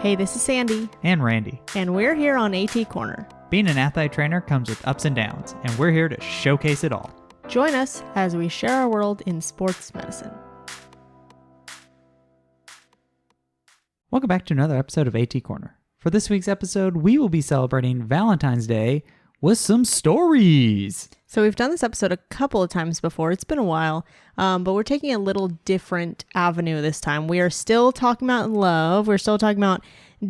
Hey, this is Sandy. And Randy. And we're here on AT Corner. Being an athlete trainer comes with ups and downs, and we're here to showcase it all. Join us as we share our world in sports medicine. Welcome back to another episode of AT Corner. For this week's episode, we will be celebrating Valentine's Day with some stories. So we've done this episode a couple of times before. It's been a while, but we're taking a little different avenue this time. We are still talking about love. We're still talking about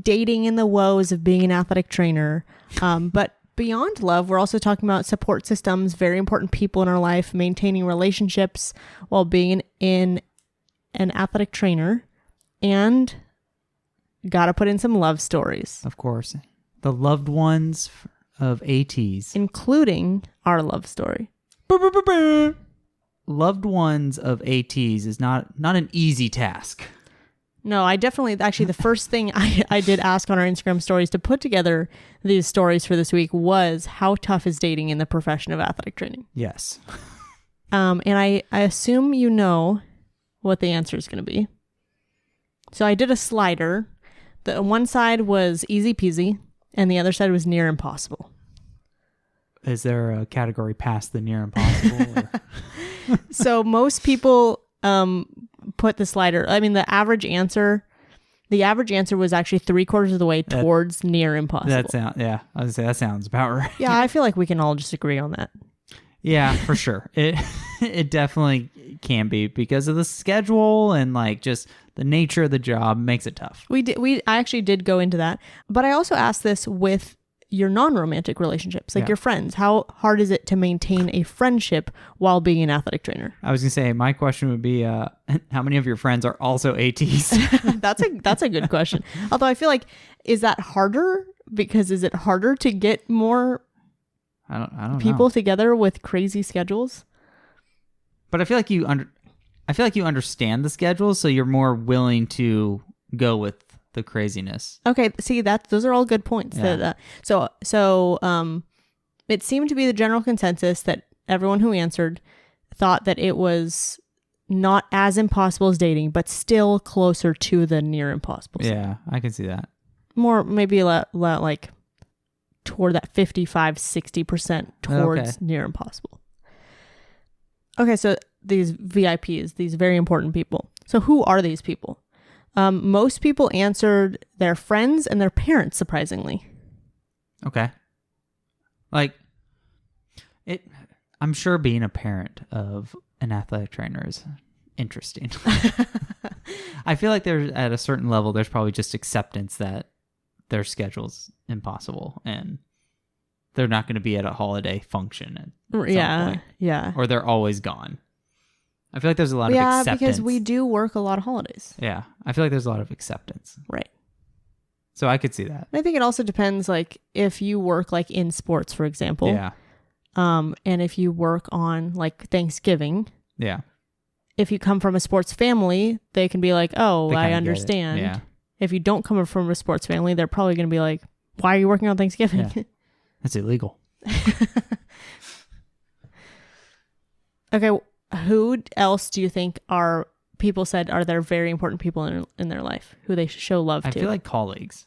dating and the woes of being an athletic trainer. But beyond love, we're also talking about support systems, very important people in our life, maintaining relationships while being an athletic trainer, and got to put in some love stories. Of course. The loved ones of ATs. Including our love story. Loved ones of ATs is not an easy task. No, actually the first thing I did ask on our Instagram stories to put together these stories for this week was, how tough is dating in the profession of athletic training? Yes. And I assume you know what the answer is going to be. So I did a slider. The one side was easy peasy and the other side was near impossible. Is there a category past the near impossible? So most people put the slider. I mean, the average answer was actually 3/4 of the way towards near impossible. I was gonna say that sounds about right. Yeah, I feel like we can all just agree on that. Yeah, for sure. It definitely can be because of the schedule and like just the nature of the job makes it tough. I actually did go into that, but I also asked this with your non-romantic relationships, like your friends. How hard is it to maintain a friendship while being an athletic trainer? I was gonna say my question would be, how many of your friends are also ATs? That's a good question. Although I feel like, is that harder? Because is it harder to get more I don't people know. together with crazy schedules? But I feel like you understand the schedule, so you're more willing to go with the craziness. Okay, see those are all good points. Yeah. So it seemed to be the general consensus that everyone who answered thought that it was not as impossible as dating, but still closer to the near impossible. Yeah, I can see that. More maybe like toward that 55-60% towards near impossible. Okay, so these VIPs, these very important people. So who are these people? Most people answered their friends and their parents, surprisingly. Okay. Like, I'm sure being a parent of an athletic trainer is interesting. I feel like there's, at a certain level, there's probably just acceptance that their schedule's impossible and they're not going to be at a holiday function at some point. Yeah. Or they're always gone. I feel like there's a lot of acceptance. Yeah, because we do work a lot of holidays. Yeah. I feel like there's a lot of acceptance. Right. So I could see that. I think it also depends, like, if you work, like, in sports, for example. Yeah. And if you work on, like, Thanksgiving. Yeah. If you come from a sports family, they can be like, oh, I understand. Yeah. If you don't come from a sports family, they're probably going to be like, why are you working on Thanksgiving? Yeah. That's illegal. Okay. Who else do you think people said are there very important people in their life who they should show love to? I feel like colleagues.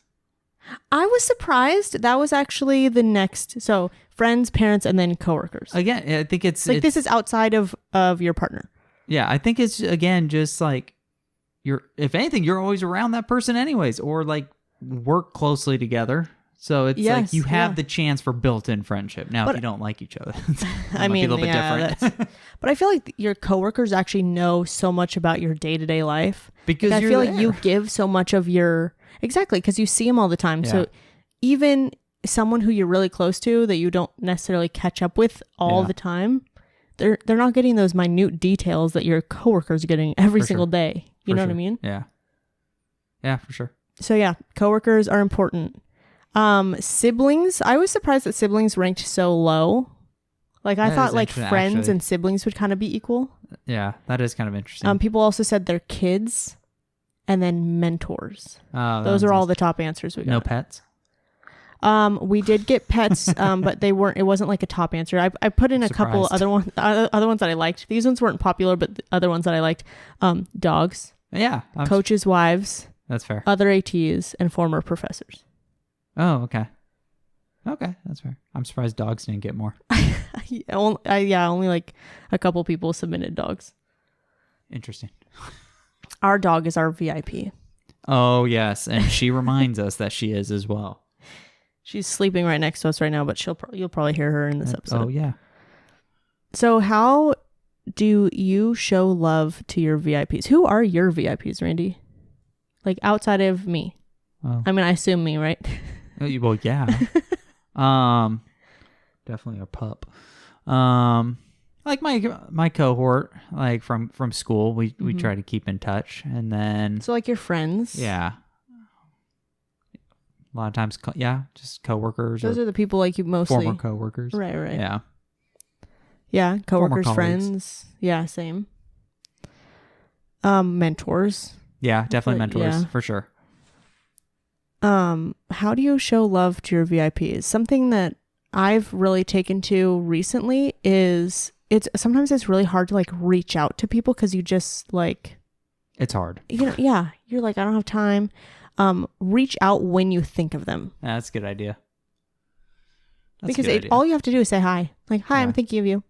I was surprised. That was actually the next. So friends, parents, and then coworkers. Again, I think it's this is outside of your partner. Yeah, I think it's, again, just like if anything, you're always around that person anyways, or like work closely together. So it's like you have the chance for built-in friendship. Now, if you don't like each other, I mean, be a little bit different. But I feel like your coworkers actually know so much about your day-to-day life. Because I feel like you give so much of your... Exactly, because you see them all the time. Yeah. So even someone who you're really close to that you don't necessarily catch up with all the time, they're not getting those minute details that your coworkers are getting every single day. You know what I mean? Yeah. Yeah, for sure. So yeah, coworkers are important. Siblings, I was surprised that siblings ranked so low. Like, I thought like friends and siblings would kind of be equal. Yeah, that is kind of interesting. People also said their kids and then mentors. Those are all the top answers we got. No pets? We did get pets, but it wasn't like a top answer. I put in a couple other ones that I liked. These ones weren't popular, but the other ones that I liked, dogs. Yeah. Coaches' wives. That's fair. other ATs, and former professors. Oh, okay. Okay, that's fair. I'm surprised dogs didn't get more. Only like a couple people submitted dogs. Interesting. Our dog is our VIP. Oh, yes. And she reminds us that she is as well. She's sleeping right next to us right now, but you'll probably hear her in this episode. Oh, yeah. So how do you show love to your VIPs? Who are your VIPs, Randy? Like outside of me? Oh. I mean, I assume me, right? Well, yeah. Definitely a pup. Like my cohort, like from school, we try to keep in touch, and then So like your friends? yeah, a lot of times, just coworkers. Those or are the people like you mostly. former coworkers. Right. Yeah. Yeah, coworkers, Former colleagues. friends. Yeah, same. Mentors. Yeah, definitely Like, mentors yeah. for sure. How do you show love to your VIPs? Something that I've really taken to recently is sometimes it's really hard to like reach out to people because you just like, It's hard. yeah, you're like, I don't have time. Reach out when you think of them. Yeah, that's a good idea. Because all you have to do is say hi. Like, hi, Yeah. I'm thinking of you.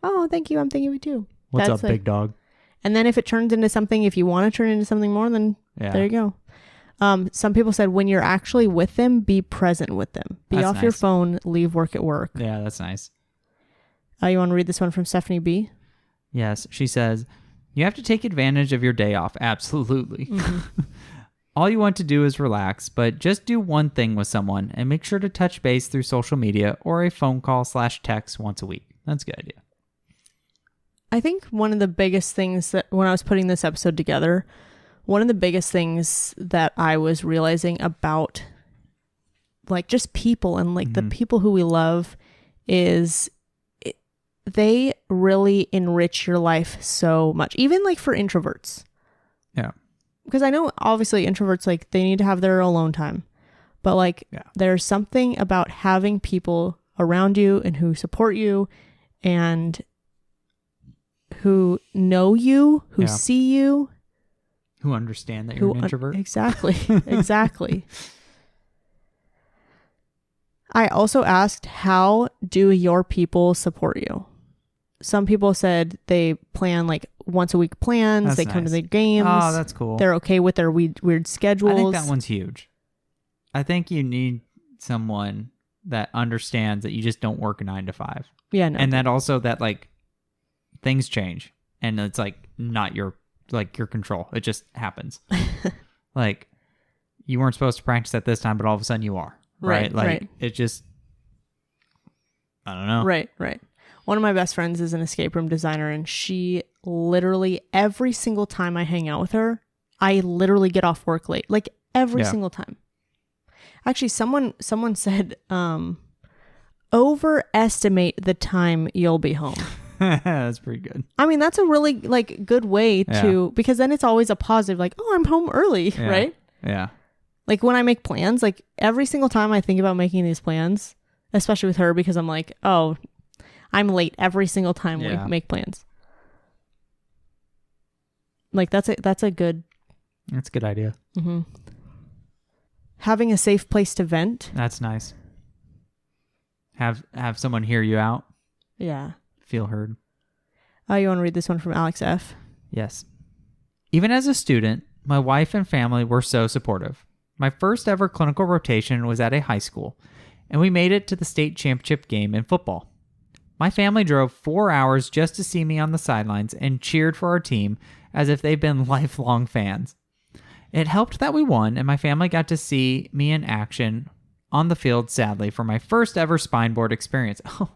Oh, thank you. I'm thinking of you too. What's That's up, big dog? And then if it turns into something, if you want to turn it into something more, then Yeah. there you go. Some people said when you're actually with them, be present with them. Be That's off your nice. phone, leave work at work. Yeah, that's nice. You want to read this one from Stephanie B? Yes, she says, you have to take advantage of your day off. Absolutely. Mm-hmm. All you want to do is relax, but just do one thing with someone and make sure to touch base through social media or a phone call/text once a week. That's a good idea. I think one of the biggest things that when I was putting this episode together, one of the biggest things that I was realizing about like just people and like the people who we love is they really enrich your life so much, even like for introverts. Yeah. Because I know obviously introverts, like they need to have their alone time, but like there's something about having people around you and who support you and who know you, who see you, who understand that you're an introvert. Exactly. Exactly. I also asked, how do your people support you? Some people said they plan like once a week plans. That's they come to nice. the games. Oh, that's cool. They're okay with their weird schedules. I think that one's huge. I think you need someone that understands that you just don't work 9 to 5. Yeah, no. And that also that like things change and it's like not your control. It just happens. Like you weren't supposed to practice at this time, but all of a sudden you are. Right? Like it just, I don't know. Right. One of my best friends is an escape room designer, and she literally every single time I hang out with her, I literally get off work late. Like every single time. Actually, someone said, overestimate the time you'll be home. That's pretty good. I mean, that's a really like good way to, because then it's always a positive, like, oh, I'm home early, right? Yeah. Like when I make plans, like every single time I think about making these plans, especially with her, because I'm like, oh, I'm late every single time we make plans. Like that's a good idea. Mm-hmm. Having a safe place to vent. That's nice. Have someone hear you out. Yeah. Feel heard. You want to read this one from Alex F? Yes. Even as a student, my wife and family were so supportive. My first ever clinical rotation was at a high school, and we made it to the state championship game in football. My family drove 4 hours just to see me on the sidelines and cheered for our team as if they've been lifelong fans. It helped that we won, and my family got to see me in action on the field, sadly, for my first ever spine board experience. Oh,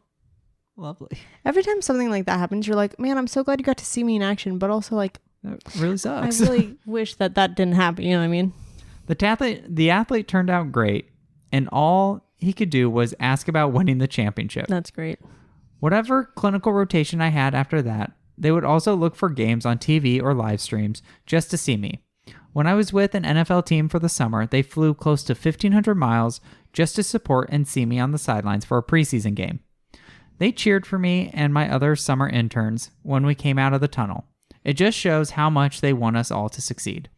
lovely. Every time something like that happens, you're like, man, I'm so glad you got to see me in action, but also like, that really sucks. I really wish that didn't happen. You know what I mean? The athlete turned out great, and all he could do was ask about winning the championship. That's great. Whatever clinical rotation I had after that, they would also look for games on TV or live streams just to see me. When I was with an NFL team for the summer, they flew close to 1,500 miles just to support and see me on the sidelines for a preseason game. They cheered for me and my other summer interns when we came out of the tunnel. It just shows how much they want us all to succeed.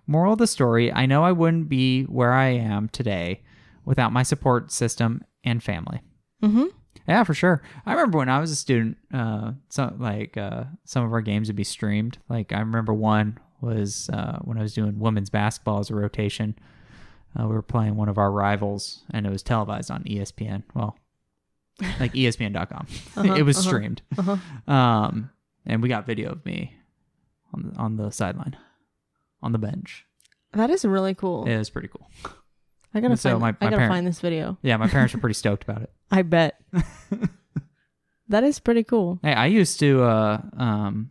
Moral of the story, I know I wouldn't be where I am today without my support system and family. Mm-hmm. Yeah, for sure. I remember when I was a student, some of our games would be streamed. Like I remember one was when I was doing women's basketball as a rotation. We were playing one of our rivals, and it was televised on ESPN. Well, like ESPN.com. It was streamed. And we got video of me on the sideline, on the bench. That is really cool. It was pretty cool. I gotta find this video. Yeah, my parents were pretty stoked about it. I bet. That is pretty cool. Hey, I used to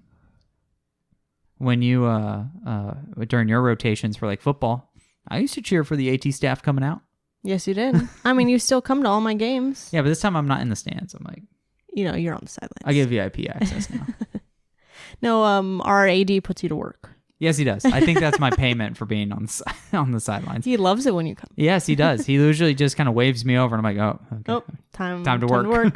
when you during your rotations for like football, I used to cheer for the AT staff coming out. Yes, you did. I mean, you still come to all my games. Yeah, but this time I'm not in the stands. I'm like, you're on the sidelines. I get VIP access now. No, our AD puts you to work. Yes, he does. I think that's my payment for being on the sidelines. He loves it when you come. Yes, he does. He usually just kind of waves me over, and I'm like, oh, okay. Oh, time to work.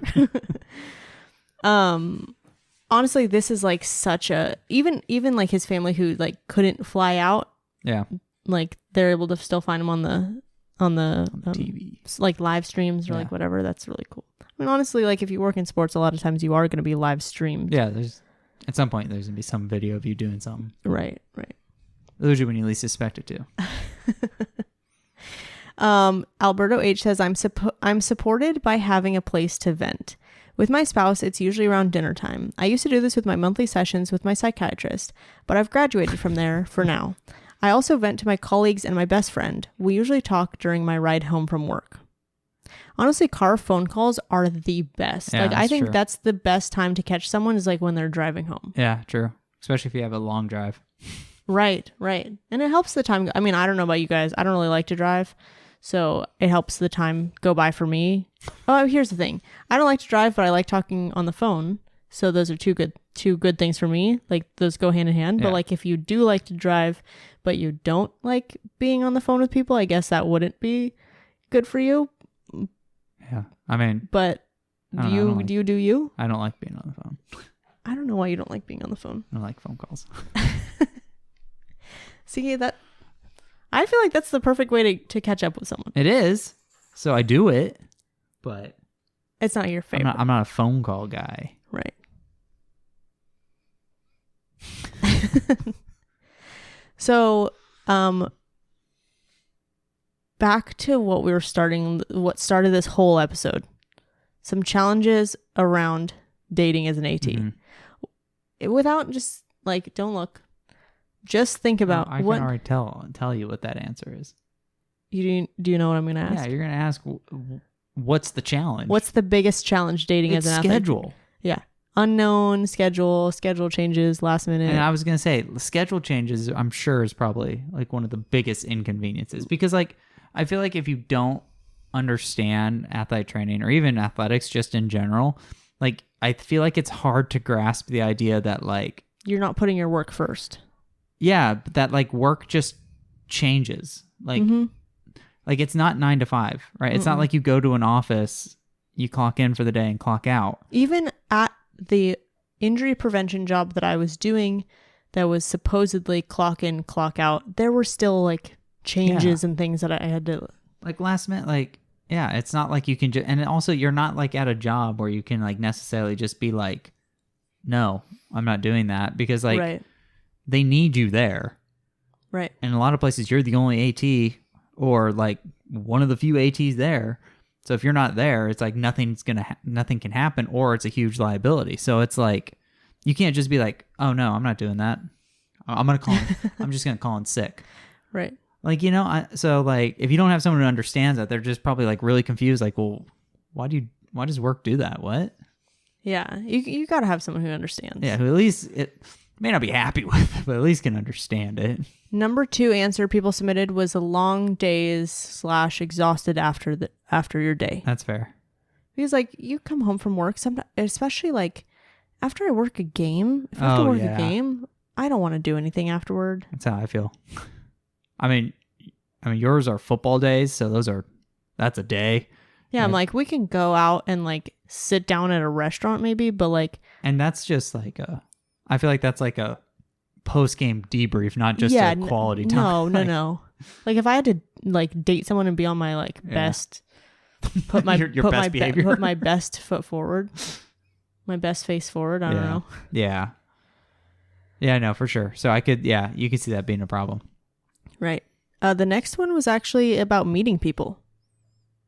Honestly, this is like such a even like his family who like couldn't fly out. Yeah, like they're able to still find him on the TV, like live streams or like whatever. That's really cool. I mean, honestly, like if you work in sports, a lot of times you are going to be live streamed. Yeah, at some point there's gonna be some video of you doing something. Right. Usually when you least suspect it too. Alberto H says, I'm supported by having a place to vent. With my spouse, it's usually around dinner time. I used to do this with my monthly sessions with my psychiatrist, but I've graduated from there for now. I also vent to my colleagues and my best friend. We usually talk during my ride home from work. Honestly, car phone calls are the best. Yeah, I think true. that's the best time to catch someone is like when they're driving home. Yeah, true. Especially if you have a long drive. Right. And it helps the time. I mean, I don't know about you guys. I don't really like to drive. So it helps the time go by for me. Oh, here's the thing. I don't like to drive, but I like talking on the phone. So those are two good things for me. Like those go hand in hand. Yeah. But like if you do like to drive, but you don't like being on the phone with people, I guess that wouldn't be good for you. Yeah. I mean, but do you? I don't like being on the phone. I don't know why you don't like being on the phone. I don't like phone calls. See, I feel like that's the perfect way to catch up with someone. It is. So I do it, but it's not your favorite. I'm not a phone call guy. Right. So, back to what started this whole episode. Some challenges around dating as an AT. Mm-hmm. Without just like, don't look. Just think about I can already tell you what that answer is. Do you know what I'm going to ask? Yeah, you're going to ask, what's the challenge? What's the biggest challenge dating as an athlete? Schedule. Yeah. Unknown schedule changes last minute. And I was going to say, schedule changes, I'm sure, is probably like one of the biggest inconveniences. Because like, I feel like if you don't understand athletic training or even athletics just in general, like, I feel like it's hard to grasp the idea that like... You're not putting your work first. Yeah, but that like work just changes. Like, like it's not 9 to 5, right? It's not like you go to an office, you clock in for the day and clock out. Even at the injury prevention job that I was doing that was supposedly clock in, clock out, there were still like changes and things that I had to... Like last minute, like, yeah, it's not like you can just... And also you're not like at a job where you can like necessarily just be like, no, I'm not doing that. Because like... Right. They need you there. Right. And in a lot of places, you're the only AT or like one of the few ATs there. So if you're not there, it's like nothing can happen, or it's a huge liability. So it's like, you can't just be like, oh no, I'm not doing that. I'm just going to call in sick. Right. Like, so like, if you don't have someone who understands that, they're just probably like really confused. Like, well, why does work do that? What? Yeah. You got to have someone who understands. Yeah. Who at least may not be happy with it, but at least can understand it. Number 2 answer people submitted was a long days / exhausted after your day. That's fair. Because like you come home from work, sometimes, especially like after I work a game, if I have to work a game, I don't want to do anything afterward. That's how I feel. I mean, yours are football days, so that's a day. Yeah, I'm like, we can go out and like sit down at a restaurant maybe, but like... And that's just like I feel like that's like a post-game debrief, not just a quality time. No. Like if I had to like date someone and be on my like best, put my your best behavior. Put my best foot forward, my best face forward. I don't know. Yeah. Yeah, no, for sure. So you could see that being a problem. Right. The next one was actually about meeting people.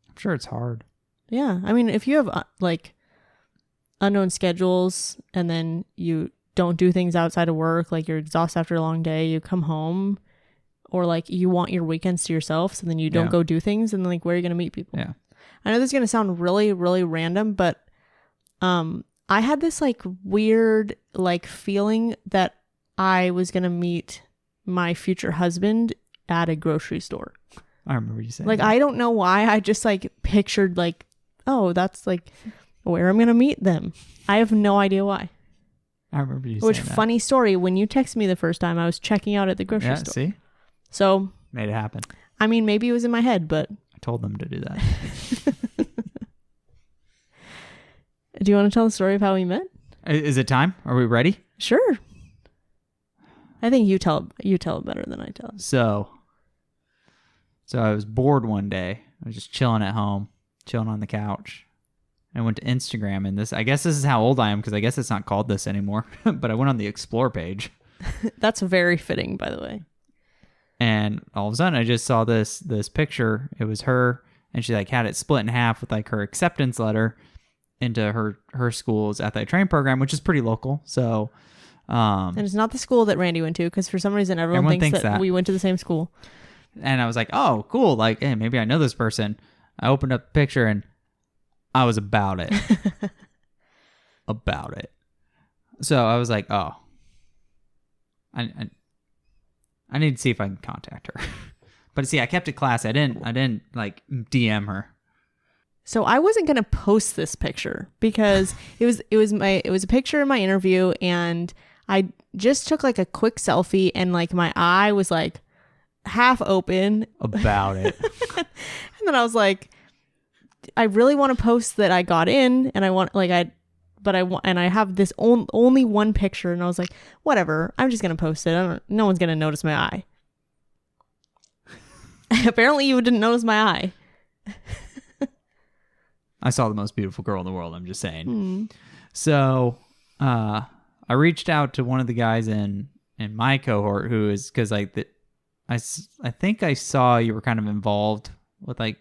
I'm sure it's hard. Yeah. I mean, if you have like unknown schedules and then you don't do things outside of work, like you're exhausted after a long day, you come home, or like you want your weekends to yourself, so then you don't go do things, and then like where are you going to meet people? Yeah. I know this is going to sound really, really random, but I had this like weird like feeling that I was going to meet my future husband at a grocery store. I remember you saying like that. I don't know why, I just like pictured like, oh, that's like where I'm going to meet them. I have no idea why. I remember you saying Which, that. funny story, when you texted me the first time, I was checking out at the grocery store. See? So Made it happen. I mean, maybe it was in my head, but I told them to do that. do you want to tell the story of how we met? Is it time? Are we ready? Sure. I think you tell it better than I tell it. So I was bored one day. I was just chilling at home, chilling on the couch. I went to Instagram, and I guess this is how old I am, because I guess it's not called this anymore. But I went on the Explore page. That's very fitting, by the way. And all of a sudden, I just saw this picture. It was her, and she like had it split in half with like her acceptance letter into her school's athletic training program, which is pretty local. So, and it's not the school that Randy went to, because for some reason everyone thinks that we went to the same school. And I was like, oh, cool. Like, hey, maybe I know this person. I opened up the picture, and I was about it. About it. So I was like, oh, I need to see if I can contact her. But see, I kept it classy. I didn't like DM her. So I wasn't going to post this picture because it was a picture in my interview, and I just took like a quick selfie, and like my eye was like half open. About it. And then I was like, I really want to post that I got in, and I have this only one picture, and I was like, whatever, I'm just gonna post it. No one's gonna notice my eye. Apparently, you didn't notice my eye. I saw the most beautiful girl in the world. I'm just saying. So, I reached out to one of the guys in my cohort who is, because like I think I saw you were kind of involved with like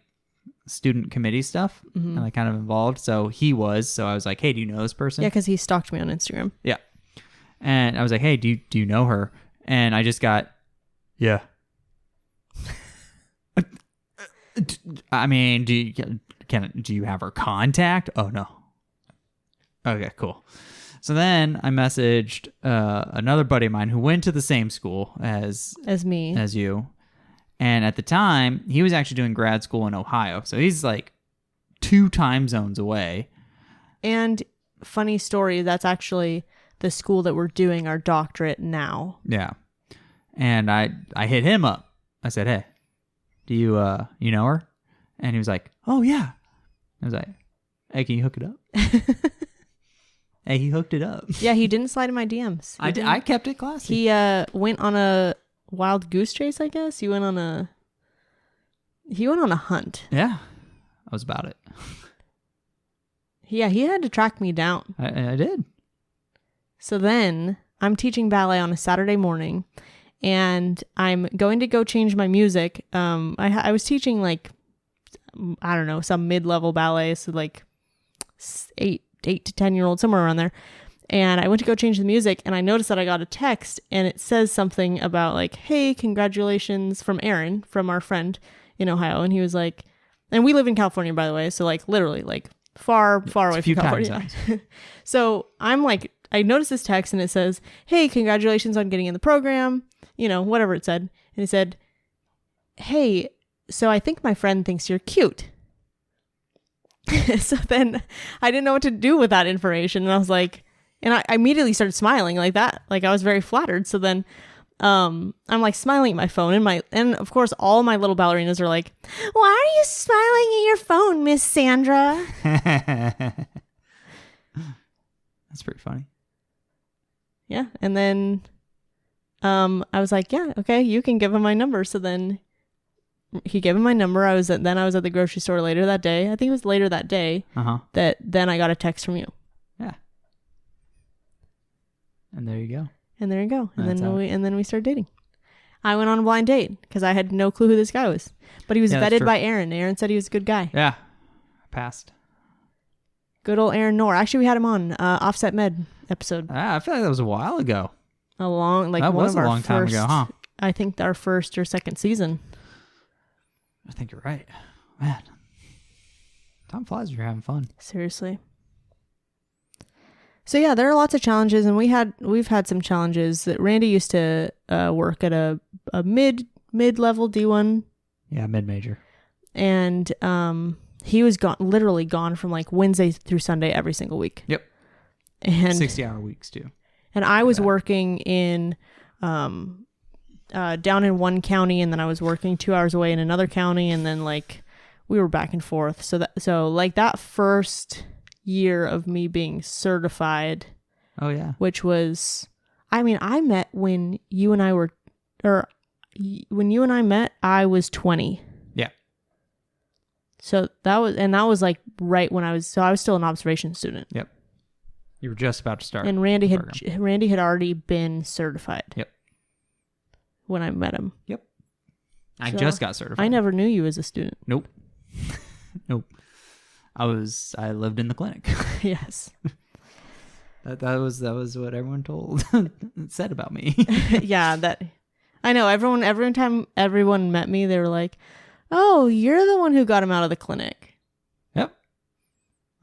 student committee stuff, and like kind of involved. So he was. So I was like, hey, do you know this person? Yeah, because he stalked me on Instagram. Yeah. And I was like, hey, do you know her? And I just got, yeah. I mean, do you have her contact? Oh no. Okay, cool. So then I messaged another buddy of mine who went to the same school as me, as you. And at the time, he was actually doing grad school in Ohio. So he's like 2 time zones away. And funny story, that's actually the school that we're doing our doctorate now. Yeah. And I hit him up. I said, hey, do you know her? And he was like, oh, yeah. I was like, hey, can you hook it up? Hey, he hooked it up. Yeah, he didn't slide in my DMs. I kept it classy. He went on a wild goose chase, I guess. He went on a hunt. Yeah, I was about it. Yeah, he had to track me down. I did. So then I'm teaching ballet on a Saturday morning, and I'm going to go change my music. I was teaching like, I don't know, some mid-level ballet, so like 8 to 10-year-old, somewhere around there. And I went to go change the music, and I noticed that I got a text, and it says something about like, hey, congratulations, from Aaron, from our friend in Ohio. And he was like, and we live in California, by the way, so like literally like far away from California. So I'm like, I noticed this text, and it says, hey, congratulations on getting in the program, whatever it said. And it said, hey, so I think my friend thinks you're cute. So then I didn't know what to do with that information. And I was like, and I immediately started smiling like that. Like I was very flattered. So then I'm like smiling at my phone, and of course all my little ballerinas are like, why are you smiling at your phone, Miss Sandra? That's pretty funny. Yeah. And then I was like, yeah, okay, you can give him my number. So then he gave him my number. I was at the grocery store later that day. I think it was later that day that then I got a text from you. Yeah. And there you go. And then we started dating. I went on a blind date because I had no clue who this guy was. But he was vetted by Aaron. Aaron said he was a good guy. Yeah. Passed. Good old Aaron Knorr. Actually, we had him on Offset Med episode. I feel like that was a while ago. That was a long time ago, huh? I think our first or second season. I think you're right. Man. Time flies when you're having fun. Seriously. So yeah, there are lots of challenges, and we've had some challenges. That Randy used to work at a mid-level D1. Yeah, mid-major. And he was literally gone from like Wednesday through Sunday every single week. Yep. And 60-hour weeks too. And I was working in down in one county, and then I was working 2 hours away in another county, and then like we were back and forth. So that first year of me being certified. Oh yeah. Which was, I mean, I met when you and I met, I was 20. Yeah. So that was like right when I was still an observation student. Yep. You were just about to start. And Randy had already been certified. Yep. When I met him. Yep. I just got certified. I never knew you as a student. Nope. Nope. I lived in the clinic. Yes. That was what everyone said about me. Yeah, I know every time everyone met me, they were like, "Oh, you're the one who got him out of the clinic." Yep.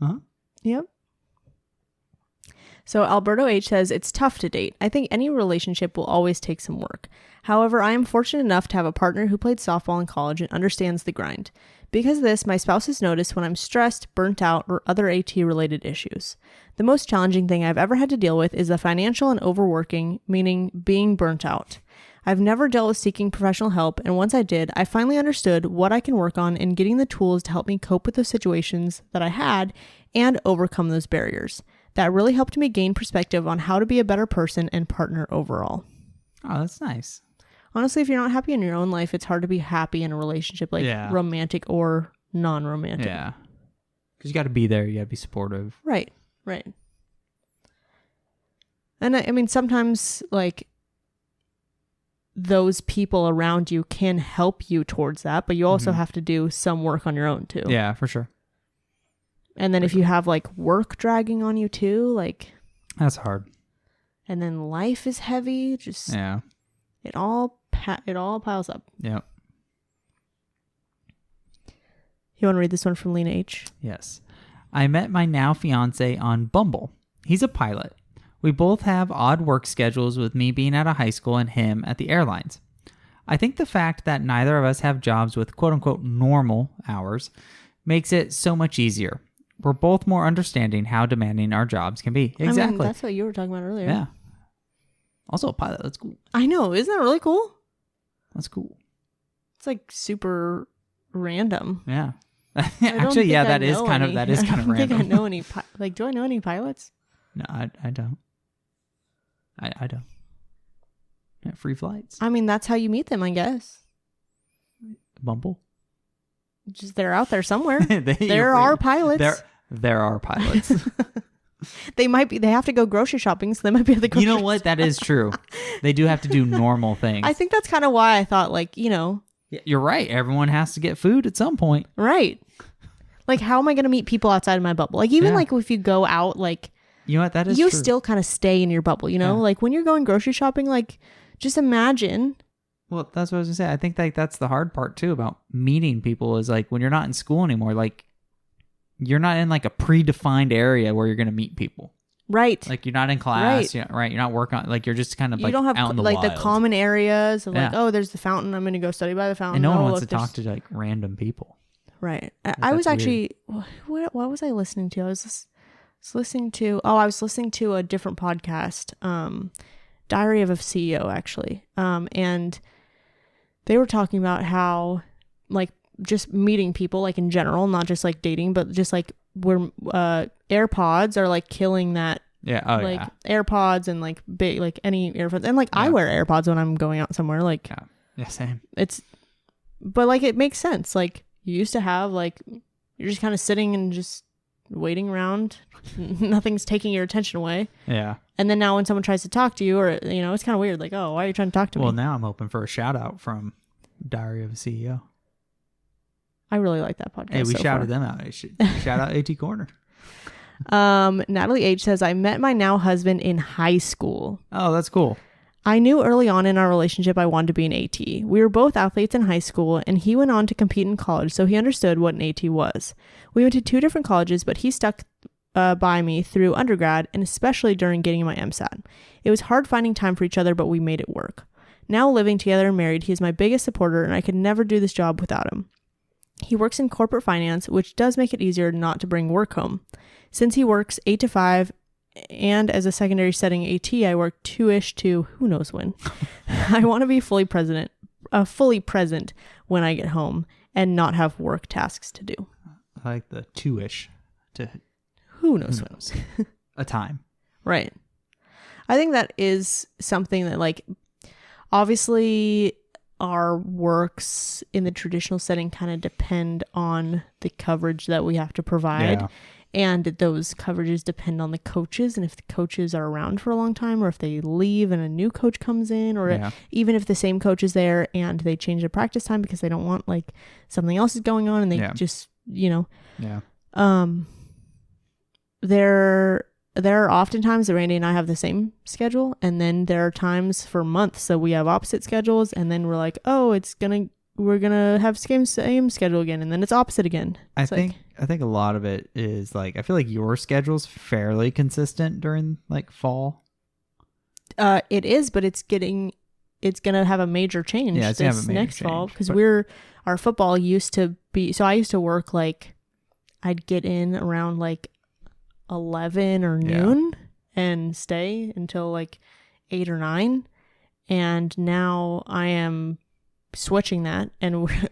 Uh-huh. Yep. So Alberto H says, it's tough to date. I think any relationship will always take some work. However, I am fortunate enough to have a partner who played softball in college and understands the grind. Because of this, my spouse has noticed when I'm stressed, burnt out, or other AT-related issues. The most challenging thing I've ever had to deal with is the financial and overworking, meaning being burnt out. I've never dealt with seeking professional help, and once I did, I finally understood what I can work on and getting the tools to help me cope with those situations that I had and overcome those barriers. That really helped me gain perspective on how to be a better person and partner overall. Oh, that's nice. Honestly, if you're not happy in your own life, it's hard to be happy in a relationship, romantic or non-romantic. Yeah. Because you got to be there. You got to be supportive. Right. And I mean, sometimes like those people around you can help you towards that, but you also have to do some work on your own too. Yeah, for sure. And then if you have like work dragging on you too, like that's hard. And then life is heavy. It all piles up. Yeah. You want to read this one from Lena H? Yes. I met my now fiance on Bumble. He's a pilot. We both have odd work schedules, with me being at a high school and him at the airlines. I think the fact that neither of us have jobs with quote-unquote normal hours makes it so much easier. We're both more understanding how demanding our jobs can be. Exactly. I mean, that's what you were talking about earlier. Yeah. Also a pilot. That's cool. I know. Isn't that really cool? That's cool. It's like super random. Yeah. Actually, yeah, that is kind of random. I don't think I know any. Do I know any pilots? No, I don't. I don't. Yeah, free flights. I mean, that's how you meet them, I guess. Bumble. Just they're out there somewhere. There are pilots. There are pilots. They have to go grocery shopping, so they might be at the grocery You know what? That is true. They do have to do normal things. I think that's kind of why I thought, You're right. Everyone has to get food at some point. Right. Like, how am I going to meet people outside of my bubble? Like, even if you go out, you know what? That is you true. Still kind of stay in your bubble, you know? Yeah. Like, when you're going grocery shopping, just imagine. Well, that's what I was going to say. I think that's the hard part, too, about meeting people is, when you're not in school anymore, you're not in, a predefined area where you're going to meet people. Right. You're not in class, right? You're not working on, you're just kind of, you don't have, out in the wild. The common areas of, there's the fountain. I'm going to go study by the fountain. And no one wants to talk to, random people. Right. I was actually, what was I listening to? I was listening to a different podcast, Diary of a CEO, actually. And they were talking about how, just meeting people, in general, not just, dating, but just, where AirPods are, killing that Yeah. Oh, like yeah. AirPods and like big, like any earphones. And like I wear AirPods when I'm going out somewhere. Like, yeah, same. But like it makes sense. Like you used to have like, you're just kind of sitting and just waiting around. Nothing's taking your attention away. Yeah. And then now when someone tries to talk to you, or, you know, it's kind of weird. Like, oh, why are you trying to talk to me? Well, now I'm hoping for a shout out from Diary of a CEO. I really like that podcast. Hey, we so shouted far. them out. Shout out AT Corner. Natalie H says, I met my now husband in high school. Oh, that's cool. I knew early on in our relationship I wanted to be an AT. We were both athletes in high school, and he went on to compete in college, so he understood what an AT was. We went to 2 different colleges, but he stuck by me through undergrad, and especially during getting my MSAT. It was hard finding time for each other, but we made it work. Now living together and married, he is my biggest supporter, and I could never do this job without him. He works in corporate finance, which does make it easier not to bring work home. Since he works 8 to 5, and as a secondary setting AT, I work 2-ish to who knows when. I want to be fully present when I get home and not have work tasks to do. I like the 2-ish to who knows when. A time. Right. I think that is something that, like, obviously our works in the traditional setting kind of depend on the coverage that we have to provide. Yeah. And those coverages depend on the coaches, and if the coaches are around for a long time, or if they leave and a new coach comes in, or even if the same coach is there and they change their practice time because they don't want like something else is going on, and they just, you know, there are often times that Randy and I have the same schedule, and then there are times for months that we have opposite schedules, and then we're like, oh, we're gonna have same schedule again, and then it's opposite again. I think a lot of it is like, I feel like your schedule's fairly consistent during like fall. It is, but it's gonna have a major change this next fall, because our football used to be, so I used to work like, I'd get in around like 11 or noon and stay until like 8 or 9, and now I am switching that, and we're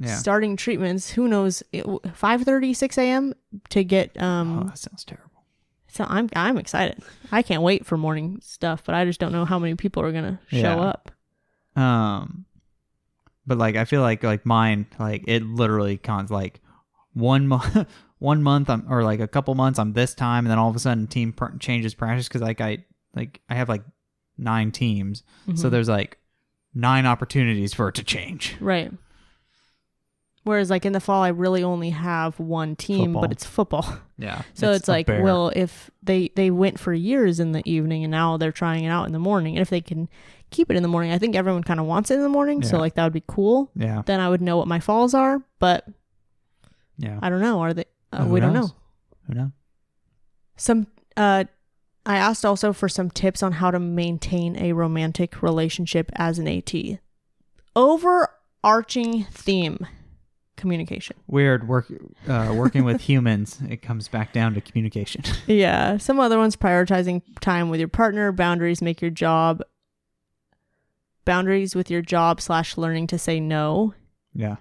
starting treatments, who knows, 5:30 6 a.m. to get oh, that sounds terrible. So I'm excited. I can't wait for morning stuff, but I just don't know how many people are gonna show up. But like I feel like mine, like it literally counts like 1 month 1 month or like a couple months I'm this time, and then all of a sudden team changes practice, because I have like 9 teams, so there's like 9 opportunities for it to change. Right. Whereas like in the fall, I really only have one team, but it's football. Yeah. So it's like, well, if they went for years in the evening and now they're trying it out in the morning, and if they can keep it in the morning, I think everyone kind of wants it in the morning. Yeah. So like that would be cool. Yeah. Then I would know what my falls are, but I don't know. Are they? We don't know. Who knows? I asked also for some tips on how to maintain a romantic relationship as an AT. Overarching theme: communication. Weird working with humans. It comes back down to communication. Yeah. Some other ones: prioritizing time with your partner, boundaries with your job / learning to say no. Yeah.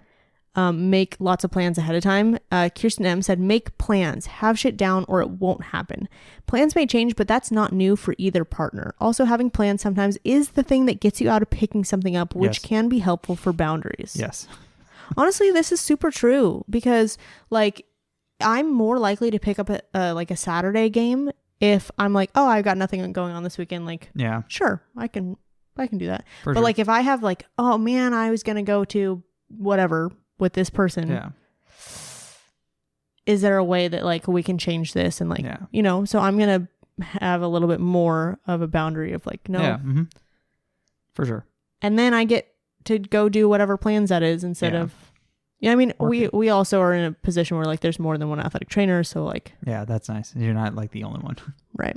Make lots of plans ahead of time. Kjersten M said, make plans, have shit down, or it won't happen. Plans may change, but that's not new for either partner. Also, having plans sometimes is the thing that gets you out of picking something up, which can be helpful for boundaries. Yes. Honestly, this is super true, because like I'm more likely to pick up a Saturday game if I'm like, oh, I've got nothing going on this weekend. Like, sure, I can do that. But like if I have like, oh man, I was gonna go to whatever with this person, is there a way that like we can change this, and like you know, so I'm gonna have a little bit more of a boundary of like, no, for sure, and then I get to go do whatever plans that is, instead of I mean, we also are in a position where like there's more than one athletic trainer, so like that's nice, you're not like the only one. Right.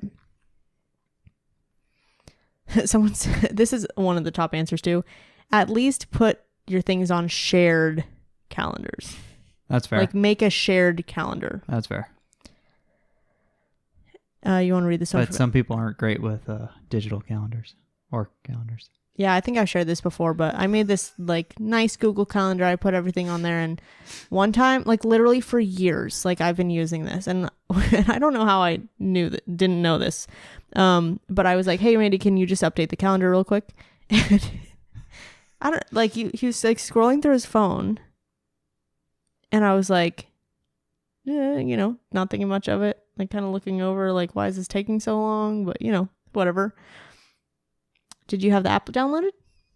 Someone said, this is one of the top answers too, at least put your things on shared calendars. That's fair. Like make a shared calendar. That's fair. You want to read this one? But some people aren't great with digital calendars or calendars. Yeah, I think I shared this before, but I made this like nice Google Calendar. I put everything on there, and one time, like literally for years, like I've been using this, and I don't know how I didn't know this, but I was like, "Hey, Randy, can you just update the calendar real quick?" And I don't like he was like scrolling through his phone, and I was like, not thinking much of it, like kind of looking over, like, why is this taking so long? But whatever. Did you have the app downloaded?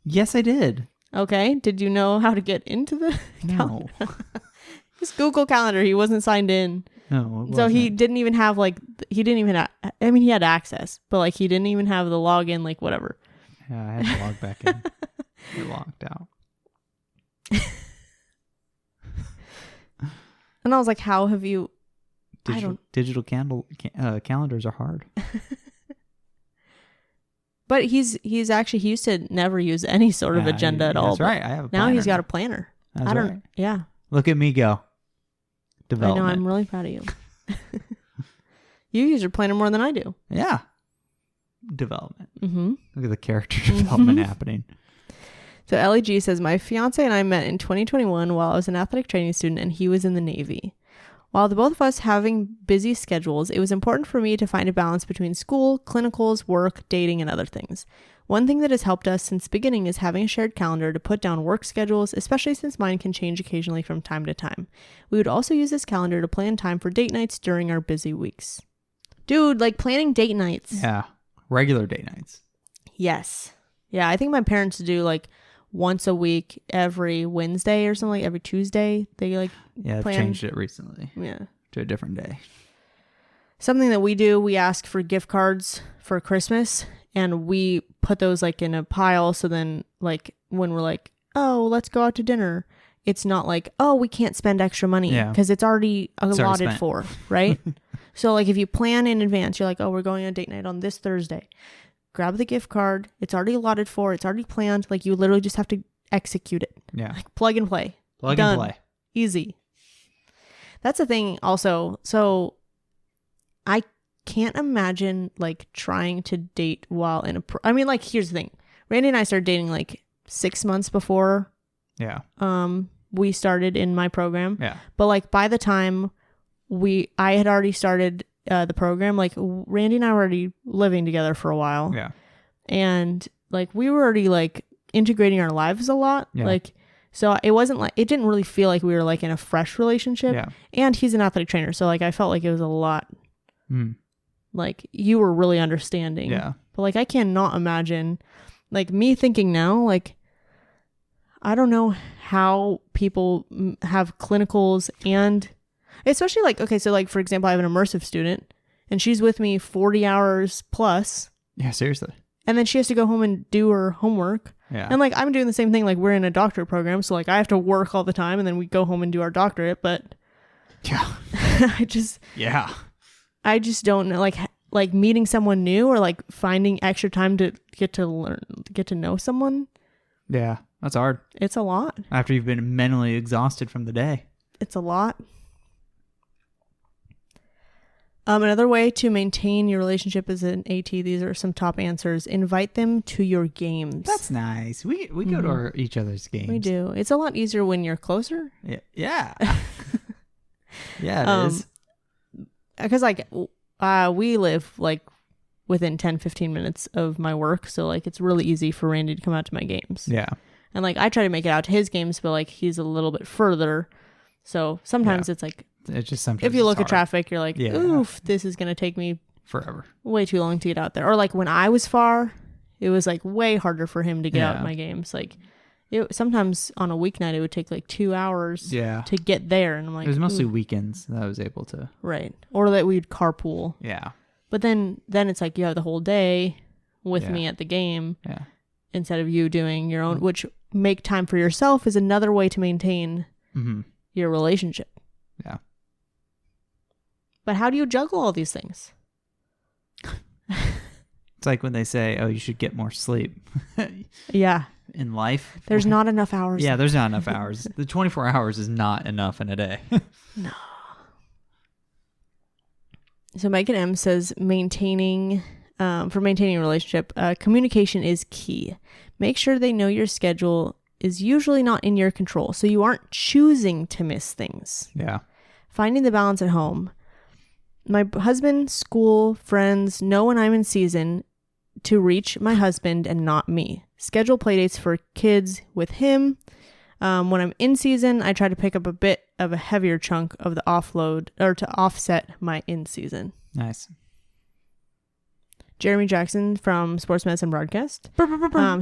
Yes, I did. Okay. Did you know how to get into the No. Just Google Calendar. He wasn't signed in. No. So he didn't even have he had access, but like he didn't even have the login, like whatever. Yeah, I had to log back in. It logged out. And I was like, how have you... Digital calendars are hard. But he used to never use any sort of agenda at all. That's right. I have a planner. Now he's got a planner. That's right. Yeah. Look at me go. Development. I know. I'm really proud of you. You use your planner more than I do. Yeah. Development. Mm-hmm. Look at the character development happening. So Ely G says, my fiance and I met in 2021 while I was an athletic training student and he was in the Navy. While the both of us having busy schedules, it was important for me to find a balance between school, clinicals, work, dating, and other things. One thing that has helped us since the beginning is having a shared calendar to put down work schedules, especially since mine can change occasionally from time to time. We would also use this calendar to plan time for date nights during our busy weeks. Dude, like planning date nights. Yeah. Regular date nights. Yes. Yeah, I think my parents do like once a week, every Wednesday or something, like every Tuesday. They like I've plan. changed it recently. Yeah. To a different day. Something that we do, we ask for gift cards for Christmas and we put those like in a pile. So then like when we're like, oh, let's go out to dinner, it's not like, oh, we can't spend extra money because it's already allotted for, right? So like if you plan in advance, you're like, oh, we're going on a date night on this Thursday. Grab the gift card. It's already allotted for. It's already planned. Like you literally just have to execute it. Yeah. Like plug and play. Plug and play. Easy. That's the thing also. So I can't imagine like trying to date while in I mean, like, here's the thing. Randy and I started dating like 6 months before we started in my program. Yeah. But like by the time I had already started the program, like Randy and I were already living together for a while. Yeah. And like we were already like integrating our lives a lot. Yeah. Like, so it wasn't like, it didn't really feel like we were like in a fresh relationship. Yeah. And he's an athletic trainer. So like I felt like it was a lot. Like you were really understanding. Yeah. But like I cannot imagine like me thinking now, like I don't know how people have clinicals and especially like, okay, so like for example, I have an immersive student and she's with me 40 hours plus. Yeah, seriously. And then she has to go home and do her homework. Yeah. And like I'm doing the same thing, like we're in a doctorate program, so like I have to work all the time and then we go home and do our doctorate, but yeah. I just don't know, like meeting someone new or like finding extra time to get to know someone. Yeah, that's hard. It's a lot. After you've been mentally exhausted from the day. It's a lot. Another way to maintain your relationship as an AT, these are some top answers. Invite them to your games. That's nice. We go to each other's games. We do. It's a lot easier when you're closer. Yeah. Yeah. Yeah, it is. Because like we live like within 10-15 minutes of my work, so like it's really easy for Randy to come out to my games. Yeah. And like I try to make it out to his games, but like he's a little bit further, so sometimes it's like it's just sometimes if you look at traffic, you're like, oof, this is gonna take me forever, way too long to get out there. Or like when I was far, it was like way harder for him to get out my games. Like sometimes on a weeknight it would take like 2 hours to get there, and I'm like, it was mostly weekends that I was able to, right? Or that we'd carpool. Yeah. But then it's like you have the whole day with me at the game instead of you doing your own, which make time for yourself is another way to maintain your relationship. Yeah. But how do you juggle all these things? It's like when they say, oh, you should get more sleep. Yeah. In life. There's not enough hours. Yeah, there's not enough hours. The 24 hours is not enough in a day. No. So Meghan M says for maintaining a relationship, communication is key. Make sure they know your schedule is usually not in your control, so you aren't choosing to miss things. Yeah. Finding the balance at home. My husband, school, friends know when I'm in season to reach my husband and not me. Schedule playdates for kids with him. When I'm in season, I try to pick up a bit of a heavier chunk of the offload or to offset my in season. Nice. Jeremy Jackson from Sports Medicine Broadcast.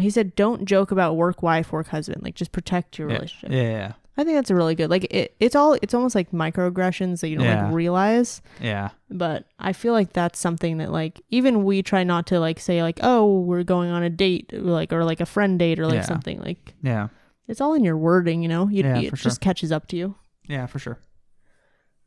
He said, don't joke about work wife, work husband. Like, just protect your relationship. Yeah. I think that's a really good, like, it's almost like microaggressions that you don't like realize. Yeah. But I feel like that's something that, like, even we try not to, like, say, like, oh, we're going on a date, like, or like a friend date or like something. Like, yeah. It's all in your wording, you know? It for just catches up to you. Yeah, for sure.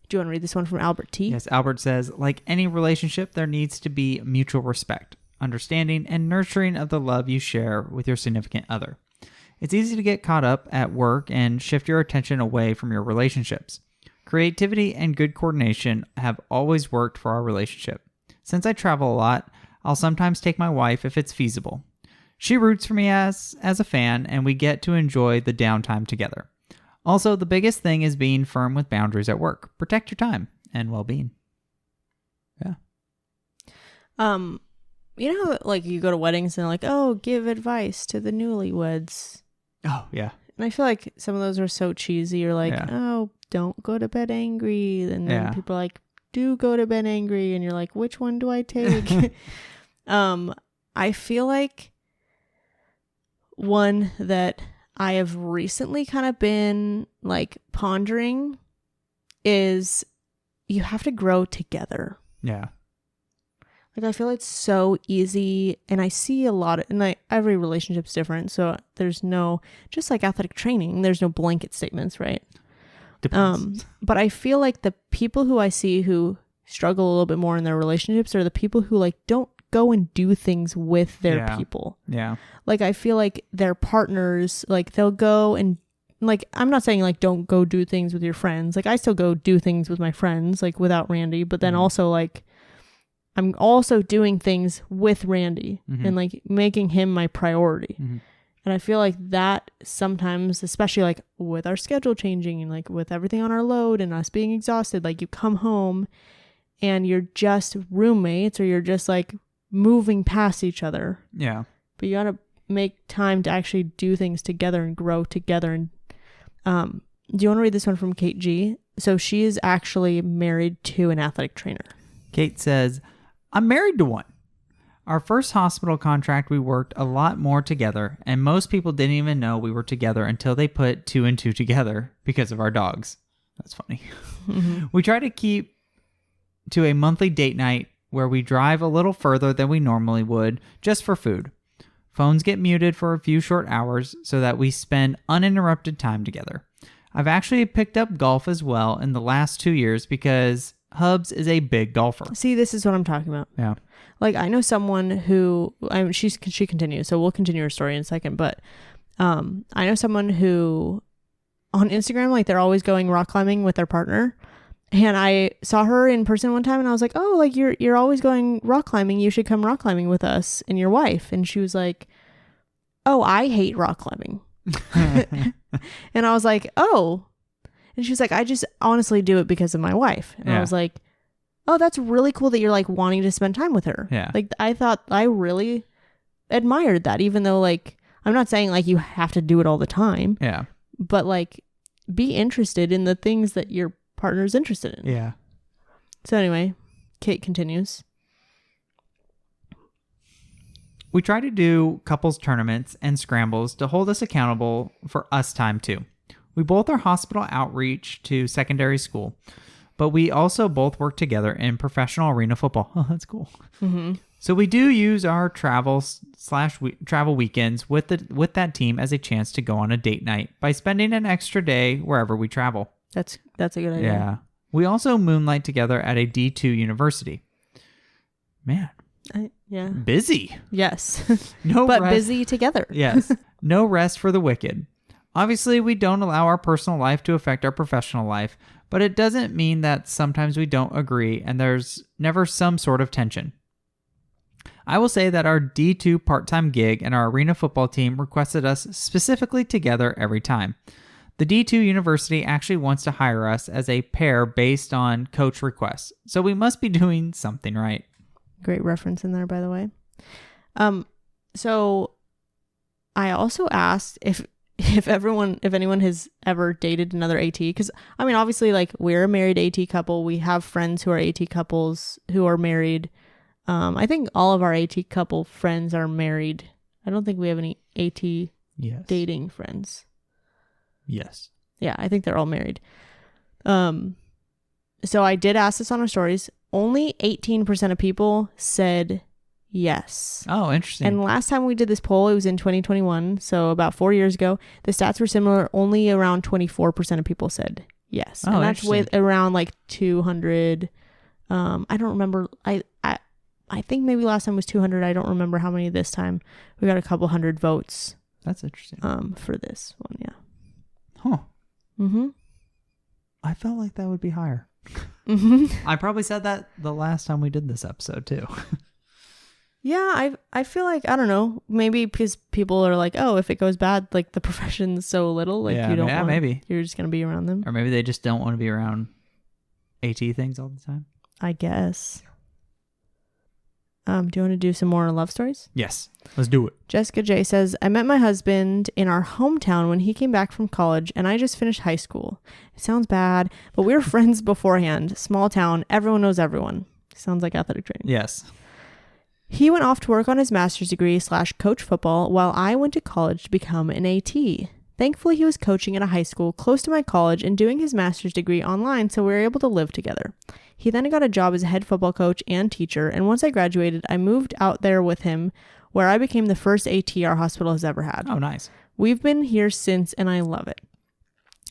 Do you want to read this one from Albert T? Yes, Albert says, like any relationship, there needs to be mutual respect, understanding, and nurturing of the love you share with your significant other. It's easy to get caught up at work and shift your attention away from your relationships. Creativity and good coordination have always worked for our relationship. Since I travel a lot, I'll sometimes take my wife if it's feasible. She roots for me as a fan, and we get to enjoy the downtime together. Also, the biggest thing is being firm with boundaries at work. Protect your time and well-being. Yeah. You know how, like, you go to weddings and they're like, oh, give advice to the newlyweds. Oh, yeah. And I feel like some of those are so cheesy. You're like, oh, don't go to bed angry. And then people are like, do go to bed angry. And you're like, which one do I take? I feel like one that I have recently kind of been like pondering is you have to grow together. Yeah. Like, I feel it's so easy, and I see a lot of, and like every relationship's different. So there's no, just like athletic training, there's no blanket statements, right? Depends. But I feel like the people who I see who struggle a little bit more in their relationships are the people who like don't go and do things with their people. Yeah. Like, I feel like their partners, like, they'll go and, like, I'm not saying like don't go do things with your friends. Like, I still go do things with my friends, like without Randy, but then also like I'm also doing things with Randy and like making him my priority. And I feel like that sometimes, especially like with our schedule changing and like with everything on our load and us being exhausted, like you come home and you're just roommates or you're just like moving past each other. Yeah. But you got to make time to actually do things together and grow together. And do you want to read this one from Cait G? So she is actually married to an athletic trainer. Cait says, I'm married to one. Our first hospital contract, we worked a lot more together, and most people didn't even know we were together until they put 2 and 2 together because of our dogs. That's funny. We try to keep to a monthly date night where we drive a little further than we normally would just for food. Phones get muted for a few short hours so that we spend uninterrupted time together. I've actually picked up golf as well in the last 2 years because Hubs is a big golfer. See, this is what I'm talking about. Yeah. Like, I know someone who, she continues, so we'll continue her story in a second, but I know someone who on Instagram, like, they're always going rock climbing with their partner. And I saw her in person one time and I was like, oh, like, you're always going rock climbing. You should come rock climbing with us and your wife. And she was like, oh, I hate rock climbing. And I was like, oh. And she was like, I just honestly do it because of my wife. And I was like, oh, that's really cool that you're like wanting to spend time with her. Yeah. Like, I thought I really admired that, even though, like, I'm not saying like you have to do it all the time. Yeah. But like, be interested in the things that your partner's interested in. Yeah. So anyway, Cait continues. We try to do couples tournaments and scrambles to hold us accountable for us time too. We both are hospital outreach to secondary school, but we also both work together in professional arena football. Oh, that's cool. So we do use our travel weekends with that team as a chance to go on a date night by spending an extra day wherever we travel. That's a good idea. Yeah. We also moonlight together at a D2 university. Man. Yeah. Busy. Yes. No but rest. Busy together. Yes. No rest for the wicked. Obviously, we don't allow our personal life to affect our professional life, but it doesn't mean that sometimes we don't agree and there's never some sort of tension. I will say that our D2 part-time gig and our arena football team requested us specifically together every time. The D2 university actually wants to hire us as a pair based on coach requests, so we must be doing something right. Great reference in there, by the way. So I also asked if anyone has ever dated another AT, because I mean, obviously, like, we're a married AT couple. We have friends who are AT couples who are married. I think all of our AT couple friends are married. I don't think we have any AT dating friends. Yes. Yeah, I think they're all married. So I did ask this on our stories. Only 18% of people said yes. Oh, interesting. And last time we did this poll, it was in 2021, so about 4 years ago. The stats were similar. Only around 24% of people said yes. Oh, and that's with around like 200. I don't remember. I think maybe last time was 200. I don't remember how many this time. We got a couple hundred votes. That's interesting. For this one, yeah. Huh. Mm-hmm. I felt like that would be higher. Mm-hmm. I probably said that the last time we did this episode too. Yeah, I feel like, I don't know, maybe because people are like, oh, if it goes bad, like the profession's so little, like you don't maybe you're just gonna be around them, or maybe they just don't want to be around AT things all the time. I guess. Do you want to do some more love stories? Yes, let's do it. Jessica J says, I met my husband in our hometown when he came back from college and I just finished high school. It sounds bad, but we were friends beforehand. Small town, everyone knows everyone. Sounds like athletic training. Yes. He went off to work on his master's degree / coach football while I went to college to become an AT. Thankfully, he was coaching at a high school close to my college and doing his master's degree online, so we were able to live together. He then got a job as a head football coach and teacher, and once I graduated, I moved out there with him, where I became the first AT our hospital has ever had. Oh, nice. We've been here since, and I love it.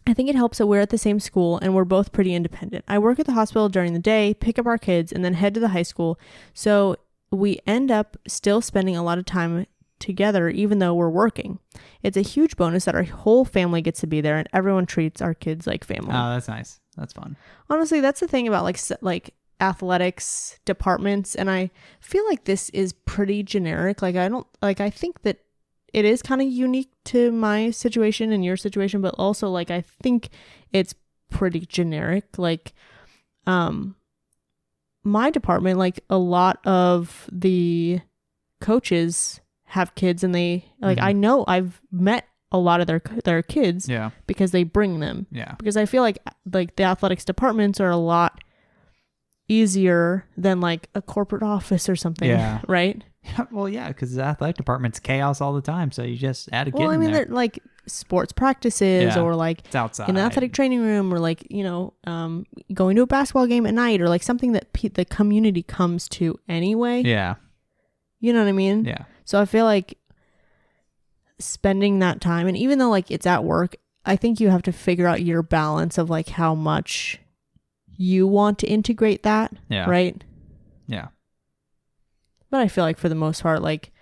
I think it helps that we're at the same school, and we're both pretty independent. I work at the hospital during the day, pick up our kids, and then head to the high school, so we end up still spending a lot of time together even though we're working. It's a huge bonus that our whole family gets to be there and everyone treats our kids like family. Oh, that's nice. That's fun. Honestly, that's the thing about like athletics departments, and I feel like this is pretty generic. I think that it is kind of unique to my situation and your situation, but also like I think it's pretty generic. Like my department, like a lot of the coaches have kids, and they like I know I've met a lot of their kids because they bring them. Yeah. Because I feel like the athletics departments are a lot easier than like a corporate office or something. Yeah. Right? Yeah, well, yeah, because the athletic department's chaos all the time, so you just add a kid Well, I mean, there. they're like sports practices or like it's outside in an athletic training room, or like, you know, going to a basketball game at night, or like something that the community comes to anyway. Yeah. You know what I mean? Yeah. So I feel like spending that time, and even though like it's at work, I think you have to figure out your balance of like how much you want to integrate that. Yeah. Right? Yeah. But I feel like for the most part, like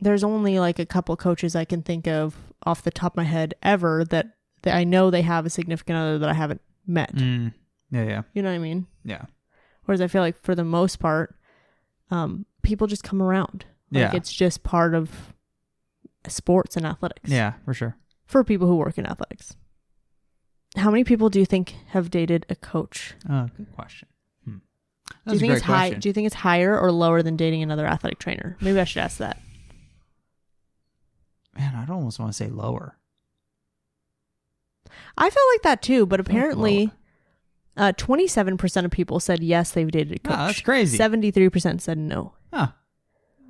there's only like a couple coaches I can think of off the top of my head ever that I know they have a significant other that I haven't met. Yeah, yeah. You know what I mean? Yeah. Whereas I feel like for the most part, people just come around. Like it's just part of sports and athletics. Yeah, for sure. For people who work in athletics. How many people do you think have dated a coach? Oh, good question. Do you think it's high? Do you think it's higher or lower than dating another athletic trainer? Maybe I should ask that. Man, I'd almost want to say lower. I felt like that too, but apparently 27% of people said yes, they've dated a coach. Oh, that's crazy. 73% said no. Huh.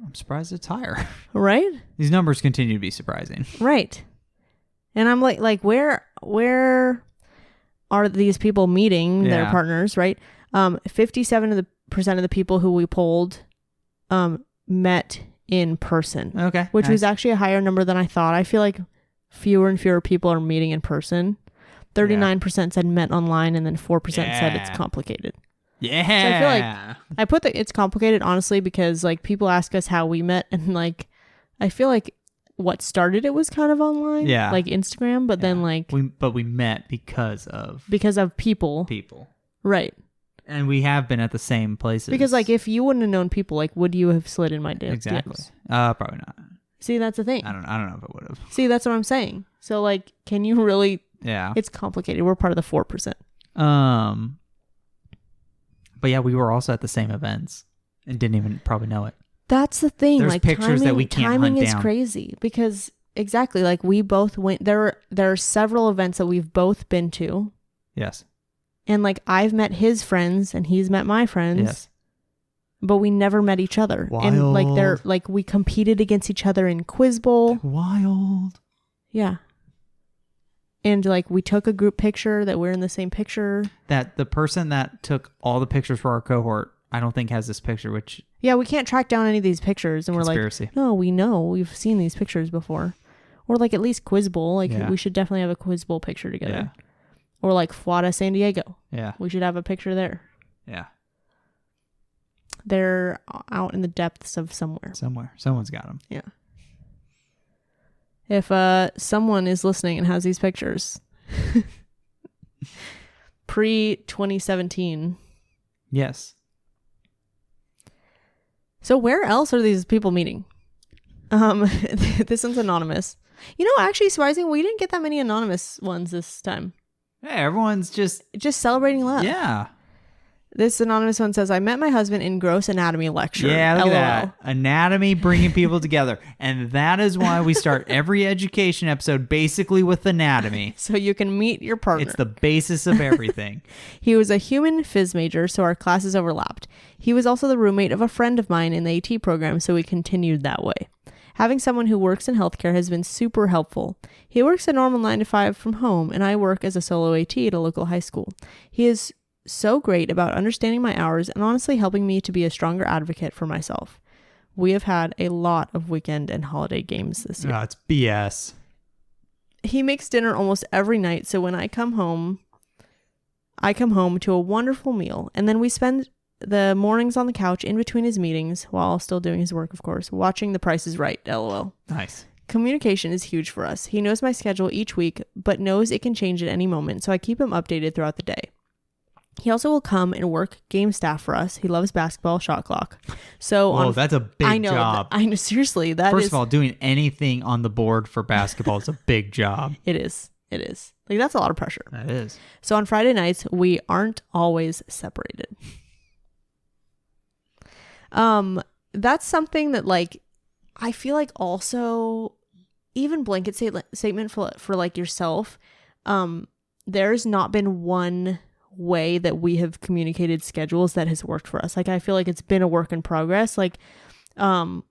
I'm surprised it's higher. Right? These numbers continue to be surprising. Right. And I'm like where are these people meeting their partners, right? 57% of the people who we polled met in person. Okay. Which was actually a higher number than I thought. I feel like fewer and fewer people are meeting in person. 39% said met online, and then 4% said it's complicated. Yeah. So I feel like I put it's complicated honestly because like people ask us how we met, and like I feel like what started it was kind of online, like Instagram, but then like we met because of people, right? And we have been at the same places. Because, like, if you wouldn't have known people, like, would you have slid in my DMs? Exactly. Probably not. See, that's the thing. I don't know if it would have. See, that's what I'm saying. So, like, can you really... Yeah. It's complicated. We're part of the 4%. But yeah, we were also at the same events and didn't even probably know it. That's the thing. There's like, pictures that we can't timing hunt is down. crazy because exactly, like, we both went there are several events that we've both been to. Yes. And, like, I've met his friends and he's met my friends. Yes. But we never met each other. Wild. And, like, we competed against each other in Quiz Bowl. Wild. Yeah. And, like, we took a group picture that we're in the same picture. That the person that took all the pictures for our cohort, I don't think has this picture, which... Yeah, we can't track down any of these pictures. And Conspiracy. We're like, no, we know. We've seen these pictures before. Or, like, at least Quiz Bowl. Like, Yeah. we should definitely have a Quiz Bowl picture together. Yeah. Or, like, FWADA San Diego. Yeah. We should have a picture there. Yeah. They're out in the depths of somewhere. Somewhere. Someone's got them. Yeah. If someone is listening and has these pictures, pre-2017. Yes. So where else are these people meeting? This one's anonymous. You know, actually, surprisingly, we didn't get that many anonymous ones this time. Hey, everyone's just celebrating love. Yeah. This anonymous one says, I met my husband in gross anatomy lecture. Yeah, look LOL. at that. Anatomy bringing people together. And that is why we start every education episode basically with anatomy. So you can meet your partner. It's the basis of everything. He was a human phys major, so our classes overlapped. He was also the roommate of a friend of mine in the AT program, so we continued that way. Having someone who works in healthcare has been super helpful. He works a normal 9 to 5 from home, and I work as a solo AT at a local high school. He is so great about understanding my hours and honestly helping me to be a stronger advocate for myself. We have had a lot of weekend and holiday games this year. No, it's BS. He makes dinner almost every night, so when I come home to a wonderful meal, and then we spend the mornings on the couch in between his meetings, while still doing his work, of course, watching The Price is Right, LOL. Nice. Communication is huge for us. He knows my schedule each week, but knows it can change at any moment, so I keep him updated throughout the day. He also will come and work game staff for us. He loves basketball, shot clock. So that's a big job. I know, seriously. First of all, doing anything on the board for basketball is a big job. It is. Like, that's a lot of pressure. That is. So on Friday nights, we aren't always separated. That's something that, like, I feel like also, even blanket statement for like yourself, there's not been one way that we have communicated schedules that has worked for us. Like, I feel like it's been a work in progress. Like,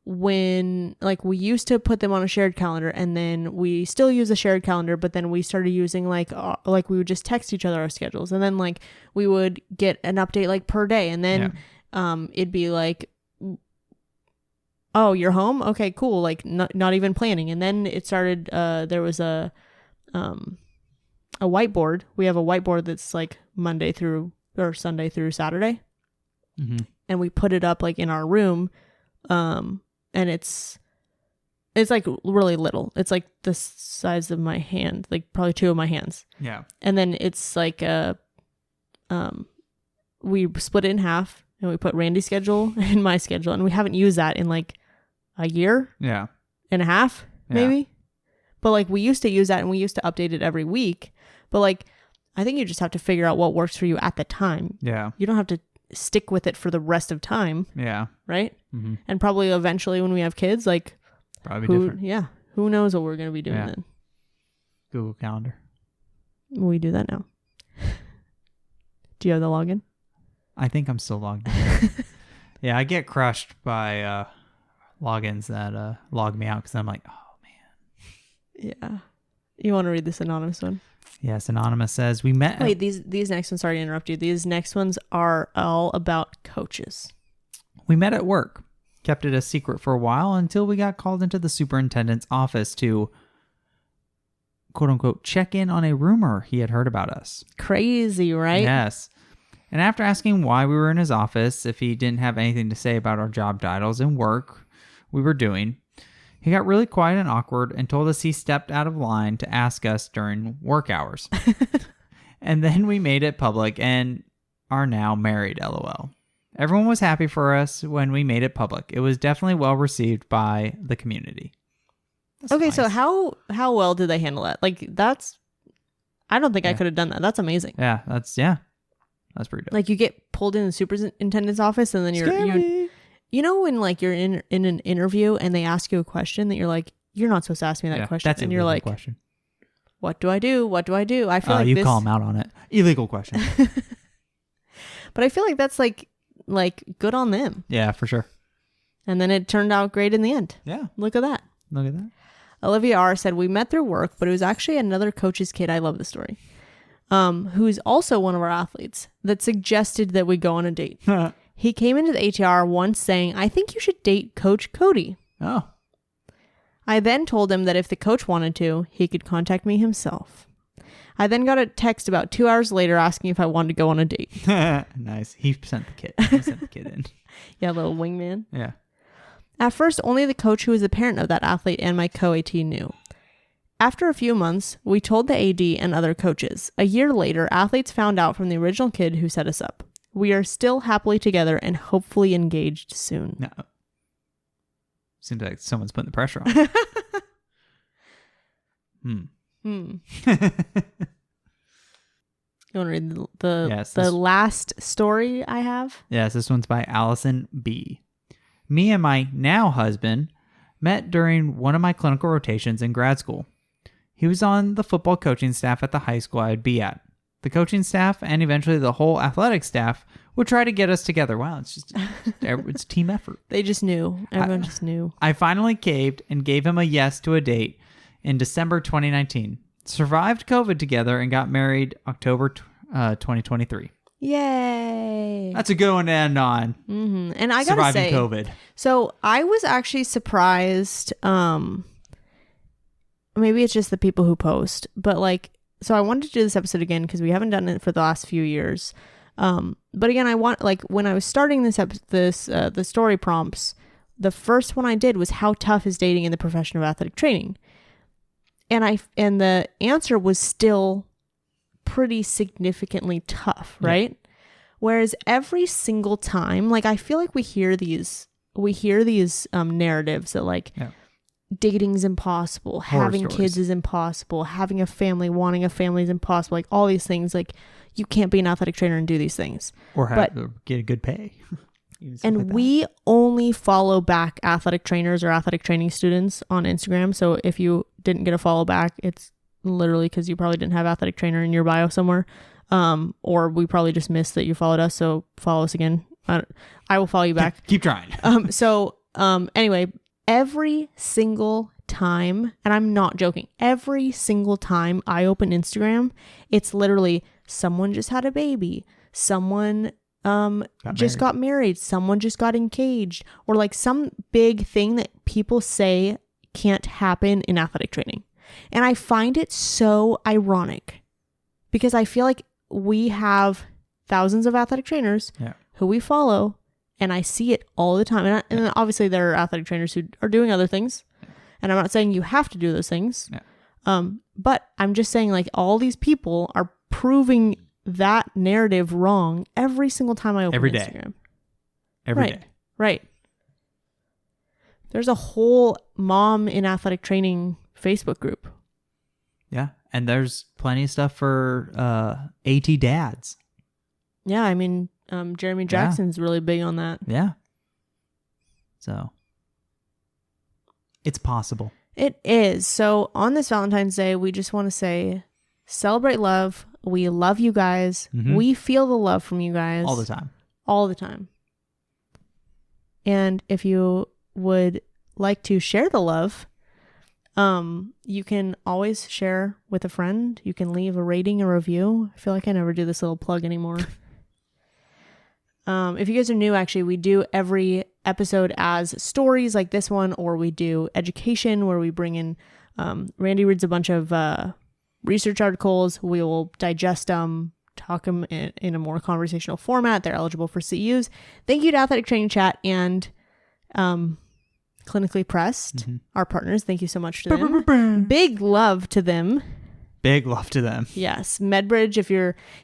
when, like, we used to put them on a shared calendar, and then we still use a shared calendar, but then we started using like we would just text each other our schedules, and then, like, we would get an update like per day, and then it'd be like, oh, you're home? Okay, cool. Like, not even planning. And then it started, there was a whiteboard. We have a whiteboard that's like Sunday through Saturday. Mm-hmm. And we put it up like in our room. And it's like really little. It's like the size of my hand, like probably 2 of my hands. Yeah. And then it's like we split it in half, and we put Randy's schedule and my schedule, and we haven't used that in like a year. Yeah. And a half, maybe. Yeah. But like, we used to use that, and we used to update it every week. But like, I think you just have to figure out what works for you at the time. Yeah. You don't have to stick with it for the rest of time. Yeah. Right? Mm-hmm. And probably eventually when we have kids, like, probably different. Yeah. Who knows what we're going to be doing then? Google Calendar. We do that now. Do you have the login? I think I'm still logged in. Yeah, I get crushed by logins that log me out, because I'm like, oh man. Yeah. You want to read this anonymous one? Yes, anonymous says, we met. Wait, these next ones, sorry to interrupt you. These next ones are all about coaches. We met at work. Kept it a secret for a while until we got called into the superintendent's office to, quote unquote, check in on a rumor he had heard about us. Crazy, right? Yes. And after asking why we were in his office, if he didn't have anything to say about our job titles and work we were doing, he got really quiet and awkward and told us he stepped out of line to ask us during work hours. And then we made it public, and are now married, LOL. Everyone was happy for us when we made it public. It was definitely well received by the community. That's okay, nice. so how well did they handle that? Like, I don't think I could have done that. That's amazing. Yeah, that's pretty dope. Like, you get pulled in the superintendent's office, and then you're you know, when like you're in an interview and they ask you a question that you're like, you're not supposed to ask me that question, that's and you're like, question. What do I do? What do I do? I feel like you call them out on it. Illegal question. But I feel like that's like good on them. Yeah, for sure. And then it turned out great in the end. Yeah. Look at that. Look at that. Olivia R said, we met through work, but it was actually another coach's kid. I love the story. Who's also one of our athletes that suggested that we go on a date. He came into the ATR once saying, I think you should date Coach Cody. Oh. I then told him that if the coach wanted to, he could contact me himself. I then got a text about 2 hours later asking if I wanted to go on a date. Nice. He sent the kid. He sent the kid in. Yeah, little wingman. Yeah. At first, only the coach who was the parent of that athlete and my co-AT knew. After a few months, we told the AD and other coaches. A year later, athletes found out from the original kid who set us up. We are still happily together and hopefully engaged soon. No. Seems like someone's putting the pressure on. You want to read the last story I have? Yes, this one's by Allison B. Me and my now husband met during one of my clinical rotations in grad school. He was on the football coaching staff at the high school I would be at. The coaching staff and eventually the whole athletic staff would try to get us together. Wow, it's team effort. They just knew. Everyone just knew. I finally caved and gave him a yes to a date in December 2019. Survived COVID together and got married October 2023. Yay. That's a good one to end on. Mm-hmm. And I gotta say, COVID. So I was actually surprised. Maybe it's just the people who post, but like, so I wanted to do this episode again because we haven't done it for the last few years. But again, I want, like, when I was starting the story prompts, the first one I did was how tough is dating in the profession of athletic training, and the answer was still pretty significantly tough, right? Yeah. Whereas every single time, like, I feel like we hear these narratives that like. Yeah. Dating's impossible, having kids is impossible, having a family, wanting a family is impossible, like all these things, like you can't be an athletic trainer and do these things or get a good pay. And like we only follow back athletic trainers or athletic training students on Instagram. So if you didn't get a follow back, it's literally because you probably didn't have athletic trainer in your bio somewhere, or we probably just missed that you followed us. So follow us again. I will follow you back. Keep trying. Anyway, every single time, and I'm not joking, every single time I open Instagram, it's literally someone just had a baby, someone got married, someone just got engaged, or like some big thing that people say can't happen in athletic training. And I find it so ironic because I feel like we have thousands of athletic trainers who we follow, and I see it all the time. And obviously there are athletic trainers who are doing other things. And I'm not saying you have to do those things. Yeah. But I'm just saying, like, all these people are proving that narrative wrong every single time I open Instagram. Every day. Right. There's a whole mom in athletic training Facebook group. Yeah. And there's plenty of stuff for AT dads. Yeah. I mean, Jeremy Jackson's really big on that. Yeah. So it's possible. It is. So on this Valentine's Day, we just want to say, celebrate love. We love you guys. Mm-hmm. We feel the love from you guys. All the time. All the time. And if you would like to share the love, you can always share with a friend. You can leave a rating, a review. I feel like I never do this little plug anymore. If you guys are new, actually, we do every episode as stories like this one, or we do education where we bring in, Randy reads a bunch of research articles. We will digest them, talk them in a more conversational format. They're eligible for CEUs. Thank you to Athletic Training Chat and Clinically Pressed, our partners. Thank you so much to them. Big love to them. Big love to them. Yes. MedBridge,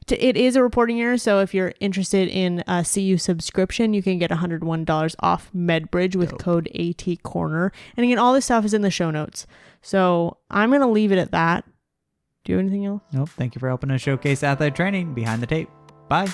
it is a reporting year. So if you're interested in a CU subscription, you can get $101 off MedBridge with code ATCorner. And again, all this stuff is in the show notes. So I'm going to leave it at that. Do you have anything else? Nope. Thank you for helping us showcase athletic training behind the tape. Bye.